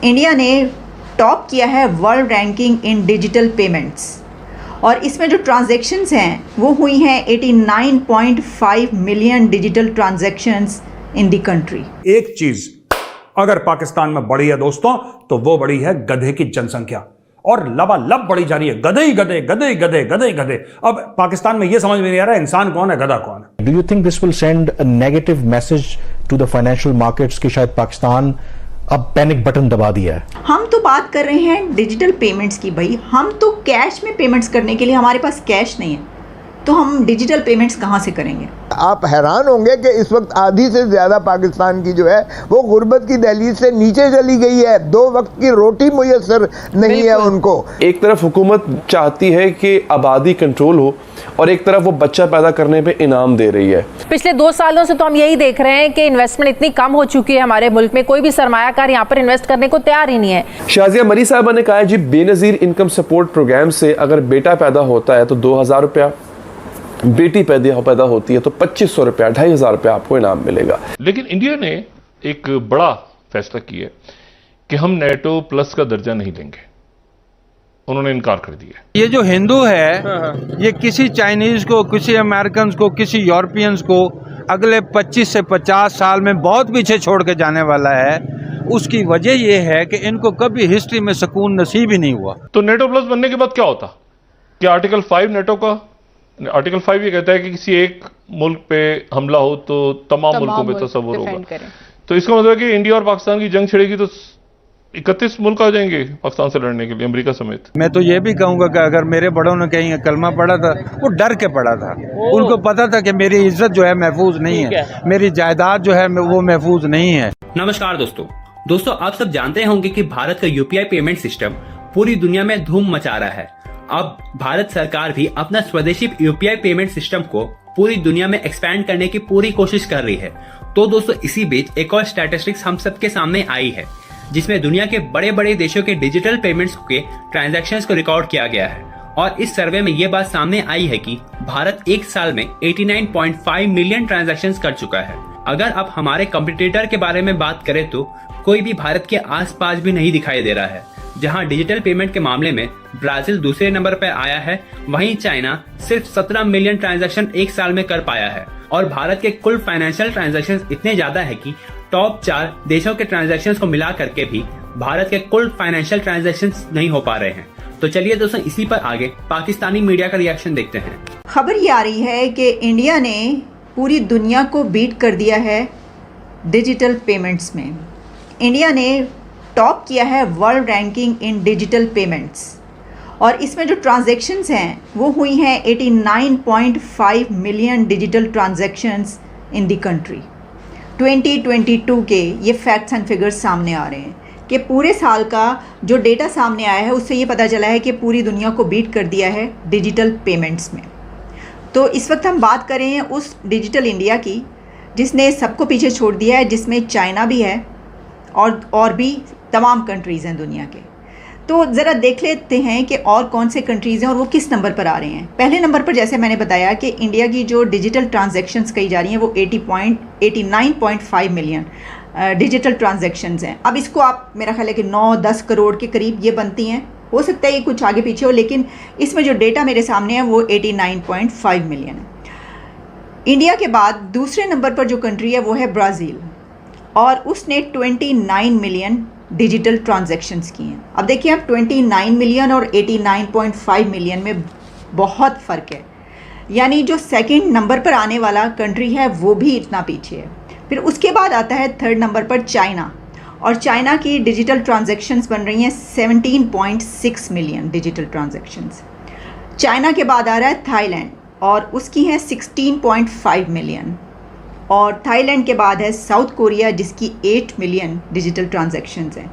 India ने top किया है वर्ल्ड रैंकिंग इन डिजिटल पेमेंट्स और इसमें जो ट्रांजैक्शंस हैं वो हुई हैं 89.5 million digital transactions in the country. एक चीज अगर पाकिस्तान में बढ़ी है दोस्तों तो वो बढ़ी है गधे की जनसंख्या और लबालब बढ़ी जा रही है। गधे ही गधे, गधे ही गधे, गधे ही गधे। अब पाकिस्तान में ये समझ में नहीं आ रहा है इंसान कौन है, गधा कौन है। Do you think this will send a negative message to the financial markets कि शायद पाकिस्तान अब पैनिक बटन दबा दिया है? हम तो बात कर रहे हैं डिजिटल पेमेंट्स की भाई, हम तो कैश में पेमेंट्स करने के लिए हमारे पास कैश नहीं है तो हम डिजिटल पेमेंट्स कहाँ से करेंगे। आप हैरान होंगे कि इस वक्त आधी से ज़्यादा पाकिस्तान की जो है वो गुर्बत की दहलीज से नीचे चली गई है। 2 वक्त की रोटी मुयस्सर नहीं है उनको। एक तरफ हुकूमत चाहती है कि आबादी कंट्रोल हो और एक तरफ वो बच्चा पैदा करने पे इनाम दे रही है। पिछले 2 सालों से तो हम यही देख रहे हैं कि इन्वेस्टमेंट इतनी कम हो चुकी है हमारे मुल्क में, कोई भी सरमायाकार यहाँ पर इन्वेस्ट करने को तैयार ही नहीं है। शाजिया मरी साहबा ने कहा है जी बेनजीर इनकम सपोर्ट प्रोग्राम से अगर बेटा पैदा होता है तो 2000 रुपया, बेटी पैदा होती है तो 2500 रुपया, 2500 रुपया आपको इनाम मिलेगा। लेकिन इंडिया ने एक बड़ा फैसला किया कि हम नेटो प्लस का दर्जा नहीं लेंगे, उन्होंने इनकार कर दिया। ये जो हिंदू है ये किसी चाइनीज को, किसी अमेरिकन को, किसी यूरोपियंस को अगले 25 से 50 साल में बहुत पीछे छोड़ के जाने वाला है। उसकी वजह यह है कि इनको कभी हिस्ट्री में सुकून नसीब ही नहीं हुआ। तो नेटो प्लस बनने के बाद क्या होता कि आर्टिकल 5 नेटो का, आर्टिकल 5 ये कहता है कि किसी एक मुल्क पे हमला हो तो तमाम मुल्कों में तस्वुर होगा। तो इसका मतलब है कि इंडिया और पाकिस्तान की जंग छिड़ेगी तो 31 मुल्क आ जाएंगे पाकिस्तान से लड़ने के लिए, अमेरिका समेत। मैं तो ये भी कहूँगा कि अगर मेरे बड़ों ने कहीं कलमा पढ़ा था वो डर के पढ़ा था। उनको पता था कि मेरी इज्जत जो है महफूज नहीं है, मेरी जायदाद जो है वो महफूज नहीं है। नमस्कार दोस्तों, आप सब जानते होंगे कि भारत का यूपीआई पेमेंट सिस्टम पूरी दुनिया में धूम मचा रहा है। अब भारत सरकार भी अपना स्वदेशी यूपीआई पेमेंट सिस्टम को पूरी दुनिया में एक्सपैंड करने की पूरी कोशिश कर रही है। तो दोस्तों इसी बीच एक और स्टैटिस्टिक्स हम सबके सामने आई है जिसमें दुनिया के बड़े बड़े देशों के डिजिटल पेमेंट्स के ट्रांजैक्शंस को रिकॉर्ड किया गया है। और इस सर्वे में ये बात सामने आई है कि भारत एक साल में 89.5 मिलियन ट्रांजैक्शंस कर चुका है। अगर आप हमारे कॉम्पिटिटर के बारे में बात करें तो कोई भी भारत के आसपास भी नहीं दिखाई दे रहा है। जहां डिजिटल पेमेंट के मामले में ब्राजील दूसरे नंबर पर आया है, वहीं चाइना सिर्फ 17 मिलियन ट्रांजैक्शन एक साल में कर पाया है। और भारत के कुल फाइनेंशियल ट्रांजैक्शन इतने ज्यादा है कि टॉप 4 देशों के ट्रांजैक्शन को मिला करके भी भारत के कुल फाइनेंशियल ट्रांजैक्शन नहीं हो पा रहे हैं। तो चलिए दोस्तों इसी पर आगे पाकिस्तानी मीडिया का रिएक्शन देखते हैं। खबर ये आ रही है कि इंडिया ने पूरी दुनिया को बीट कर दिया है डिजिटल पेमेंट्स में। इंडिया ने टॉप किया है वर्ल्ड रैंकिंग इन डिजिटल पेमेंट्स और इसमें जो ट्रांजैक्शंस हैं वो हुई हैं 89.5 million digital transactions in the country. 2022 के ये फैक्ट्स एंड फिगर्स सामने आ रहे हैं कि पूरे साल का जो डेटा सामने आया है उससे ये पता चला है कि पूरी दुनिया को बीट कर दिया है डिजिटल पेमेंट्स में। तो इस वक्त हम बात कर रहे हैं उस डिजिटल इंडिया की जिसने सबको पीछे छोड़ दिया है, जिसमें चाइना भी है और भी तमाम कंट्रीज़ हैं दुनिया के। तो ज़रा देख लेते हैं कि और कौन से कंट्रीज़ हैं और वो किस नंबर पर आ रहे हैं। पहले नंबर पर जैसे मैंने बताया कि इंडिया की जो डिजिटल ट्रांजैक्शंस कही जा रही हैं वो 89.5 मिलियन डिजिटल ट्रांजैक्शंस हैं। अब इसको आप मेरा ख्याल है कि 9-10 करोड़ के करीब ये बनती हैं, हो सकता है ये कुछ आगे पीछे हो, लेकिन इसमें जो डेटा मेरे सामने है वो 89.5 मिलियन है। इंडिया के बाद दूसरे नंबर पर जो कंट्री है वो है ब्राज़ील और उसने 29 मिलियन डिजिटल ट्रांजैक्शंस की हैं। अब देखिए आप 29 मिलियन और 89.5 मिलियन में बहुत फ़र्क है, यानी जो सेकंड नंबर पर आने वाला कंट्री है वो भी इतना पीछे है। फिर उसके बाद आता है थर्ड नंबर पर चाइना और चाइना की डिजिटल ट्रांजैक्शंस बन रही हैं 17.6 मिलियन डिजिटल ट्रांजैक्शंस। चाइना के बाद आ रहा है थाईलैंड और उसकी है 16.5 मिलियन और थाईलैंड के बाद है साउथ कोरिया जिसकी 8 मिलियन डिजिटल ट्रांजैक्शंस हैं।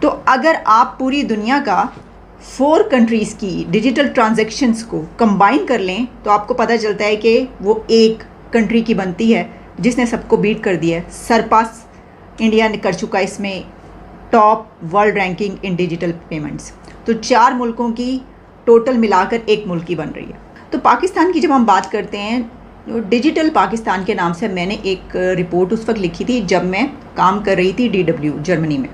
तो अगर आप पूरी दुनिया का 4 कंट्रीज़ की डिजिटल ट्रांजैक्शंस को कंबाइन कर लें तो आपको पता चलता है कि वो एक कंट्री की बनती है जिसने सबको बीट कर दिया है। सरपास इंडिया ने कर चुका है इसमें टॉप वर्ल्ड रैंकिंग इन डिजिटल पेमेंट्स। तो 4 मुल्कों की टोटल मिलाकर एक मुल्क की बन रही है। तो पाकिस्तान की जब हम बात करते हैं डिजिटल पाकिस्तान के नाम से मैंने एक रिपोर्ट उस वक्त लिखी थी जब मैं काम कर रही थी DW जर्मनी में,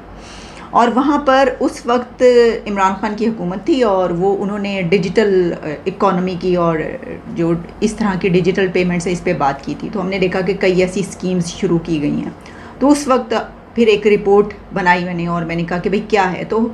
और वहाँ पर उस वक्त इमरान खान की हुकूमत थी और वो उन्होंने डिजिटल इकॉनमी की और जो इस तरह की डिजिटल पेमेंट्स है इस पे बात की थी। तो हमने देखा कि कई ऐसी स्कीम्स शुरू की गई हैं। तो उस वक्त फिर एक रिपोर्ट बनाई मैंने और मैंने कहा कि भाई क्या है। तो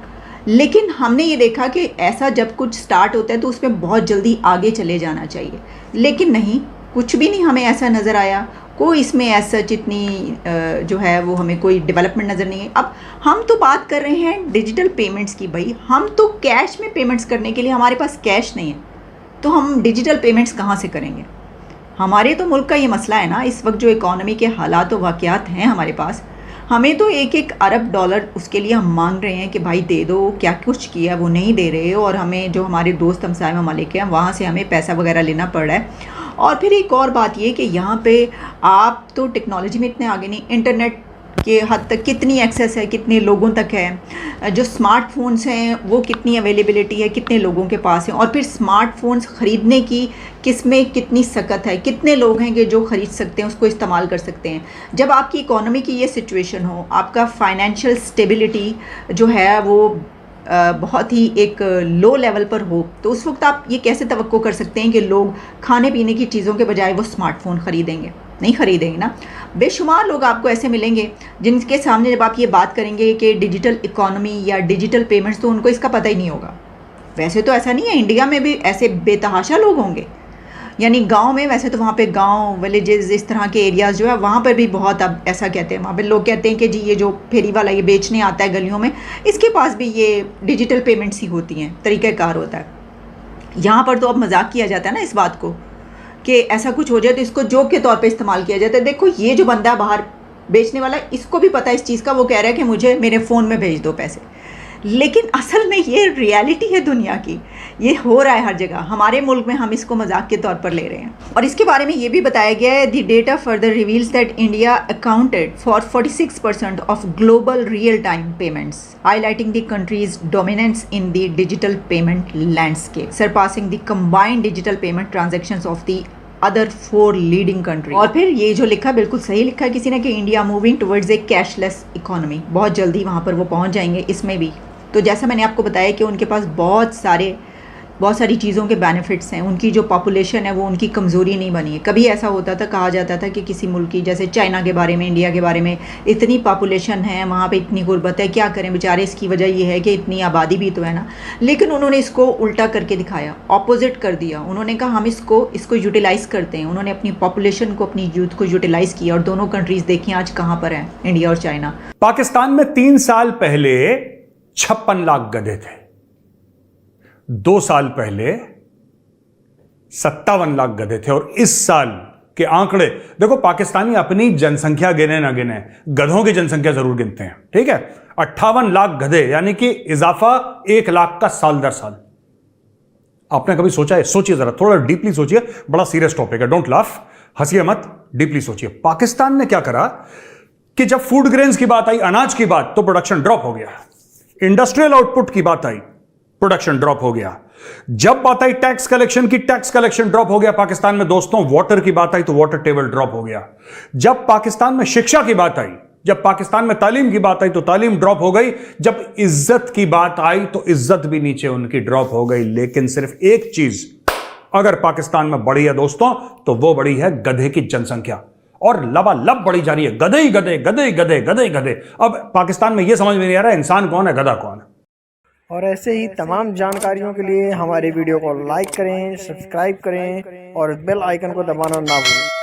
लेकिन हमने ये देखा कि ऐसा जब कुछ स्टार्ट होता है तो उसमें बहुत जल्दी आगे चले जाना चाहिए, लेकिन नहीं, कुछ भी नहीं हमें ऐसा नज़र आया। कोई इसमें ऐसा इतनी जो है वो हमें कोई डेवलपमेंट नज़र नहीं है। अब हम तो बात कर रहे हैं डिजिटल पेमेंट्स की, भाई हम तो कैश में पेमेंट्स करने के लिए हमारे पास कैश नहीं है, तो हम डिजिटल पेमेंट्स कहाँ से करेंगे? हमारे तो मुल्क का ये मसला है ना, इस वक्त जो इकॉनमी के हालात व वाक़यात हैं हमारे पास, हमें तो 1-1 अरब डॉलर उसके लिए हम मांग रहे हैं कि भाई दे दो, क्या कुछ किया वो नहीं दे रहे, और हमें जो हमारे दोस्त हमसाय ममालिक हैं वहाँ से हमें पैसा वगैरह लेना पड़ रहा है। और फिर एक और बात ये कि यहाँ पे आप तो टेक्नोलॉजी में इतने आगे नहीं, इंटरनेट के हद तक कितनी एक्सेस है, कितने लोगों तक है, जो स्मार्टफोन्स हैं वो कितनी अवेलेबिलिटी है, कितने लोगों के पास है, और फिर स्मार्टफोन्स ख़रीदने की किसमें कितनी सकत है, कितने लोग हैं कि जो ख़रीद सकते हैं, उसको इस्तेमाल कर सकते हैं। जब आपकी इकोनॉमी की ये सिचुएशन हो, आपका फाइनेंशियल स्टेबिलिटी जो है वो बहुत ही एक लो लेवल पर हो, तो उस वक्त आप ये कैसे तवक्को कर सकते हैं कि लोग खाने पीने की चीज़ों के बजाय वो स्मार्टफोन ख़रीदेंगे? नहीं ख़रीदेंगे ना। बेशुमार लोग आपको ऐसे मिलेंगे जिनके सामने जब आप ये बात करेंगे कि डिजिटल इकॉनमी या डिजिटल पेमेंट्स, तो उनको इसका पता ही नहीं होगा। वैसे तो ऐसा नहीं है, इंडिया में भी ऐसे बेतहाशा लोग होंगे, यानी गांव में, वैसे तो वहाँ पे गांव विलेजेस इस तरह के एरियाज़ जो है वहाँ पर भी बहुत, अब ऐसा कहते हैं वहाँ पे लोग कहते हैं कि जी ये जो फेरी वाला ये बेचने आता है गलियों में, इसके पास भी ये डिजिटल पेमेंट्स ही होती हैं, तरीक़ाकार होता है। यहाँ पर तो अब मजाक किया जाता है ना इस बात को कि ऐसा कुछ हो जाए तो इसको जोक के तौर पे इस्तेमाल किया जाता है। देखो ये जो बंदा बाहर बेचने वाला है, इसको भी पता है इस चीज़ का, वो कह रहा है कि मुझे मेरे फ़ोन में भेज दो पैसे, लेकिन असल में ये रियलिटी है दुनिया की, ये हो रहा है हर जगह। हमारे मुल्क में हम इसको मजाक के तौर पर ले रहे हैं। और इसके बारे में ये भी बताया गया है, the data further reveals that India accounted for 46% of global real time payments, highlighting the countries dominance in the digital payment landscape, surpassing the combined digital payment transactions of the other 4 leading country. और फिर ये जो लिखा बिल्कुल सही लिखा है किसी ने कि India moving towards a cashless economy, बहुत जल्दी वहाँ पर वो पहुँच जाएंगे। इसमें भी तो जैसा मैंने आपको बताया कि उनके पास बहुत सारी चीज़ों के बेनिफिट्स हैं, उनकी जो पॉपुलेशन है वो उनकी कमज़ोरी नहीं बनी है। कभी ऐसा होता था, कहा जाता था कि किसी मुल्क की, जैसे चाइना के बारे में, इंडिया के बारे में, इतनी पॉपुलेशन है, वहाँ पे इतनी गुर्बत है, क्या करें बेचारे, इसकी वजह ये है कि इतनी आबादी भी तो है ना। लेकिन उन्होंने इसको उल्टा करके दिखाया, ऑपोजिट कर दिया। उन्होंने कहा हम इसको यूटिलाइज़ करते हैं। उन्होंने अपनी पॉपुलेशन को, अपनी यूथ को यूटिलाइज़ किया, और दोनों कंट्रीज़ देखिए आज कहाँ पर हैं, इंडिया और चाइना। पाकिस्तान में 3 साल पहले 56 लाख गधे थे, 2 साल पहले 57 लाख गधे थे, और इस साल के आंकड़े देखो। पाकिस्तानी अपनी जनसंख्या गिने ना गिने, गधों की जनसंख्या जरूर गिनते हैं, ठीक है। 58 लाख गधे, यानी कि इजाफा 1 लाख का साल दर साल। आपने कभी सोचा है? सोचिए जरा, थोड़ा डीपली सोचिए, बड़ा सीरियस टॉपिक है, डोंट लाफ, हंसिए मत, डीपली सोचिए। पाकिस्तान ने क्या करा कि जब फूड ग्रेन्स की बात आई, अनाज की बात, तो प्रोडक्शन ड्रॉप हो गया। इंडस्ट्रियल आउटपुट की बात आई, प्रोडक्शन ड्रॉप हो गया। जब बात आई टैक्स कलेक्शन की, टैक्स कलेक्शन ड्रॉप हो गया पाकिस्तान में दोस्तों। वाटर की बात आई तो वाटर टेबल ड्रॉप हो गया। जब पाकिस्तान में शिक्षा की बात आई, जब पाकिस्तान में तालीम की बात आई तो तालीम ड्रॉप हो गई। जब इज्जत की बात आई तो इज्जत भी नीचे उनकी ड्रॉप हो गई। लेकिन सिर्फ एक चीज अगर पाकिस्तान में बढ़ी है दोस्तों, तो वो बढ़ी है गधे की जनसंख्या, और लबालब बढ़ी जा रही है। गधे ही गधे, गधे ही गधे, गधे ही गधे। अब पाकिस्तान में यह समझ में नहीं आ रहा इंसान कौन है, गधा कौन है। और ऐसे ही तमाम जानकारियों के लिए हमारे वीडियो को लाइक करें, सब्सक्राइब करें और बेल आइकन को दबाना ना भूलें।